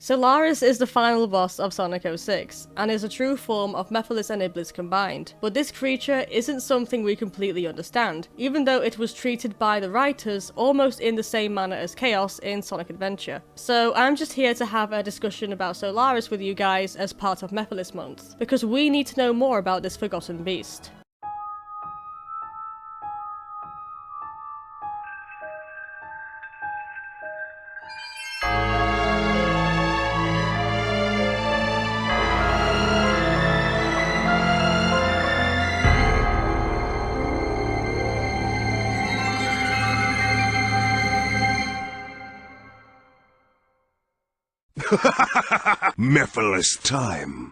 Solaris is the final boss of Sonic 06, and is a true form of Mephiles and Iblis combined. But this creature isn't something we completely understand, even though it was treated by the writers almost in the same manner as Chaos in Sonic Adventure. So I'm just here to have a discussion about Solaris with you guys as part of Mephiles month, because we need to know more about this forgotten beast. Mephiles time.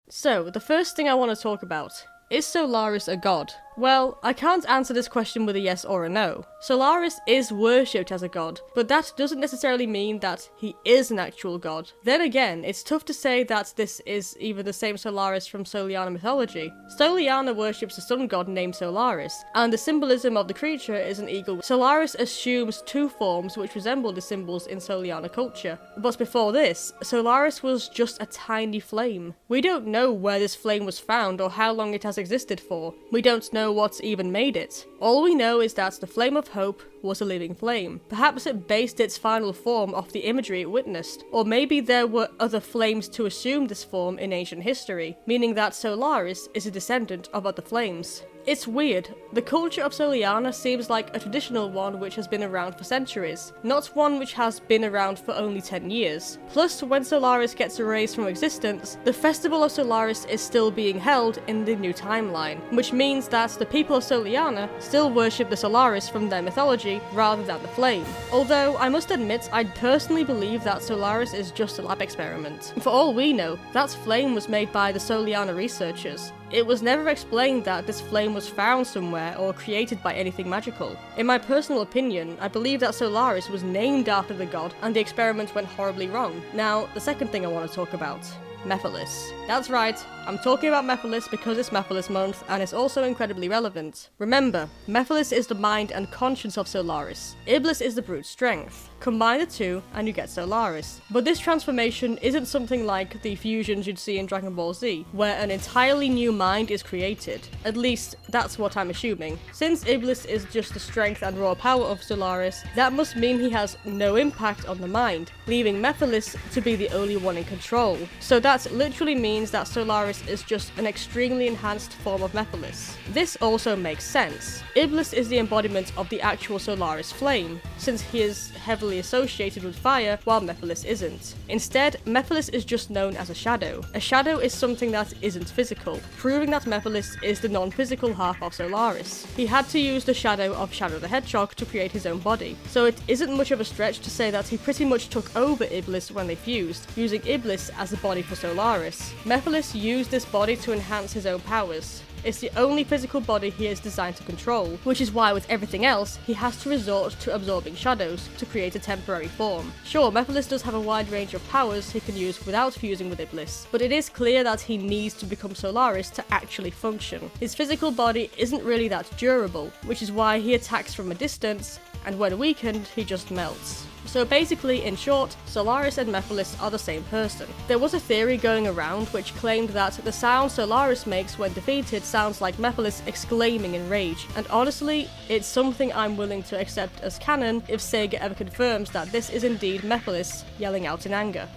So, the first thing I want to talk about, is Solaris a god? Well, I can't answer this question with a yes or a no. Solaris is worshipped as a god, but that doesn't necessarily mean that he is an actual god. Then again, it's tough to say that this is even the same Solaris from Soliana mythology. Soliana worships a sun god named Solaris, and the symbolism of the creature is an eagle. Solaris assumes two forms which resemble the symbols in Soliana culture. But before this, Solaris was just a tiny flame. We don't know where this flame was found or how long it has existed for. We don't know what's even made it. All we know is that the Flame of Hope was a living flame. Perhaps it based its final form off the imagery it witnessed, or maybe there were other flames to assume this form in ancient history, meaning that Solaris is a descendant of other flames. It's weird. The culture of Soliana seems like a traditional one which has been around for centuries, not one which has been around for only 10 years. Plus, when Solaris gets erased from existence, the Festival of Solaris is still being held in the new timeline, which means that the people of Soliana still worship the Solaris from their mythology rather than the flame. Although, I must admit, I personally believe that Solaris is just a lab experiment. For all we know, that flame was made by the Soliana researchers. It was never explained that this flame was found somewhere or created by anything magical. In my personal opinion, I believe that Solaris was named after the god and the experiment went horribly wrong. Now, the second thing I want to talk about. Mephiles. That's right, I'm talking about Mephiles because it's Mephiles month and it's also incredibly relevant. Remember, Mephiles is the mind and conscience of Solaris. Iblis is the brute strength. Combine the two and you get Solaris. But this transformation isn't something like the fusions you'd see in Dragon Ball Z, where an entirely new mind is created. At least, that's what I'm assuming. Since Iblis is just the strength and raw power of Solaris, that must mean he has no impact on the mind, leaving Mephiles to be the only one in control. So that literally means that Solaris is just an extremely enhanced form of Mephiles. This also makes sense. Iblis is the embodiment of the actual Solaris flame, since he is heavily associated with fire while Mephiles isn't. Instead, Mephiles is just known as a shadow. A shadow is something that isn't physical, proving that Mephiles is the non-physical half of Solaris. He had to use the shadow of Shadow the Hedgehog to create his own body, so it isn't much of a stretch to say that he pretty much took over Iblis when they fused, using Iblis as a body for Solaris. Mephiles used this body to enhance his own powers. It's the only physical body he is designed to control, which is why with everything else, he has to resort to absorbing shadows to create a temporary form. Sure, Mephiles does have a wide range of powers he can use without fusing with Iblis, but it is clear that he needs to become Solaris to actually function. His physical body isn't really that durable, which is why he attacks from a distance, and when weakened, he just melts. So basically, in short, Solaris and Mephiles are the same person. There was a theory going around which claimed that the sound Solaris makes when defeated sounds like Mephiles exclaiming in rage, and honestly, it's something I'm willing to accept as canon if Sega ever confirms that this is indeed Mephiles yelling out in anger.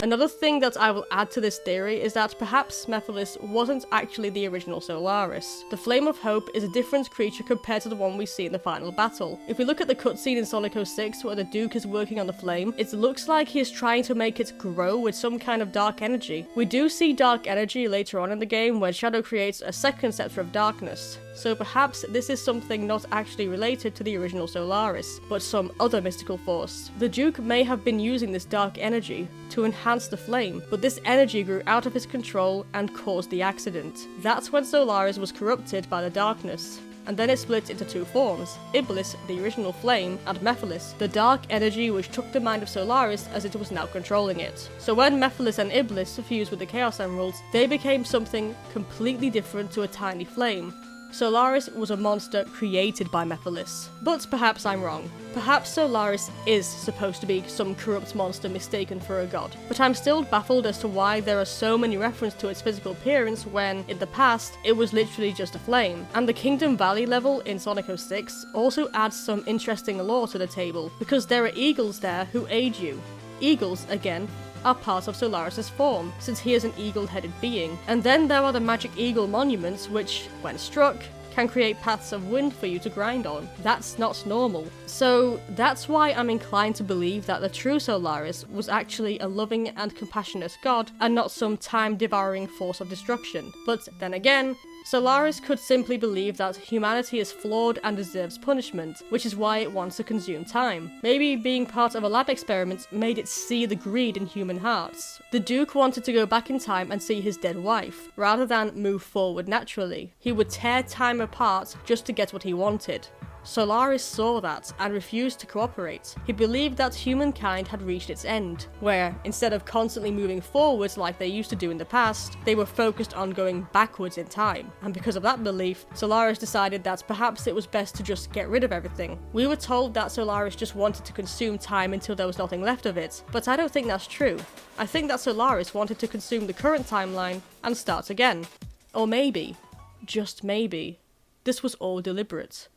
Another thing that I will add to this theory is that perhaps Mephiles wasn't actually the original Solaris. The Flame of Hope is a different creature compared to the one we see in the final battle. If we look at the cutscene in Sonic 06 where the Duke is working on the flame, it looks like he is trying to make it grow with some kind of dark energy. We do see dark energy later on in the game when Shadow creates a second Scepter of Darkness. So perhaps this is something not actually related to the original Solaris, but some other mystical force. The Duke may have been using this dark energy to enhance the flame, but this energy grew out of his control and caused the accident. That's when Solaris was corrupted by the darkness. And then it split into two forms, Iblis, the original flame, and Mephiles, the dark energy which took the mind of Solaris as it was now controlling it. So when Mephiles and Iblis fused with the Chaos Emeralds, they became something completely different to a tiny flame. Solaris was a monster created by Mephiles. But perhaps I'm wrong. Perhaps Solaris is supposed to be some corrupt monster mistaken for a god. But I'm still baffled as to why there are so many references to its physical appearance when, in the past, it was literally just a flame. And the Kingdom Valley level in Sonic 06 also adds some interesting lore to the table, because there are eagles there who aid you. Eagles, again, are part of Solaris' form, since he is an eagle-headed being. And then there are the magic eagle monuments which, when struck, can create paths of wind for you to grind on. That's not normal. So that's why I'm inclined to believe that the true Solaris was actually a loving and compassionate god and not some time-devouring force of destruction. But then again, Solaris could simply believe that humanity is flawed and deserves punishment, which is why it wants to consume time. Maybe being part of a lab experiment made it see the greed in human hearts. The Duke wanted to go back in time and see his dead wife, rather than move forward naturally. He would tear time apart just to get what he wanted. Solaris saw that and refused to cooperate. He believed that humankind had reached its end, where, instead of constantly moving forwards like they used to do in the past, they were focused on going backwards in time. And because of that belief, Solaris decided that perhaps it was best to just get rid of everything. We were told that Solaris just wanted to consume time until there was nothing left of it, but I don't think that's true. I think that Solaris wanted to consume the current timeline and start again. Or maybe, just maybe, this was all deliberate.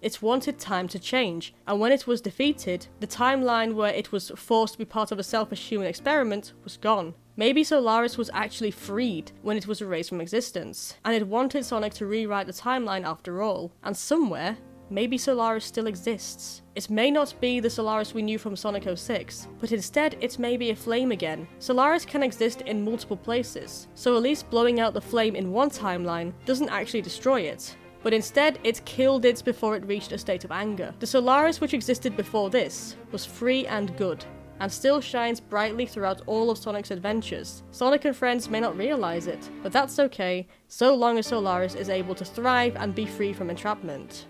It wanted time to change, and when it was defeated, the timeline where it was forced to be part of a selfish human experiment was gone. Maybe Solaris was actually freed when it was erased from existence, and it wanted Sonic to rewrite the timeline after all. And somewhere, maybe Solaris still exists. It may not be the Solaris we knew from Sonic 06, but instead it may be a flame again. Solaris can exist in multiple places, so at least blowing out the flame in one timeline doesn't actually destroy it. But instead, it killed it before it reached a state of anger. The Solaris which existed before this was free and good, and still shines brightly throughout all of Sonic's adventures. Sonic and friends may not realize it, but that's okay, so long as Solaris is able to thrive and be free from entrapment.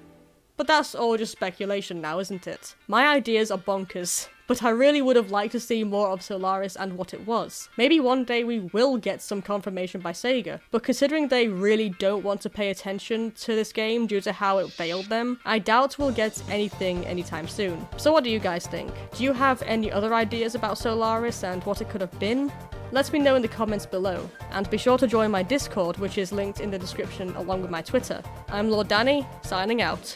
But that's all just speculation now, isn't it? My ideas are bonkers, but I really would have liked to see more of Solaris and what it was. Maybe one day we will get some confirmation by Sega, but considering they really don't want to pay attention to this game due to how it failed them, I doubt we'll get anything anytime soon. So what do you guys think? Do you have any other ideas about Solaris and what it could have been? Let me know in the comments below, and be sure to join my Discord, which is linked in the description along with my Twitter. I'm Lord Danny, signing out.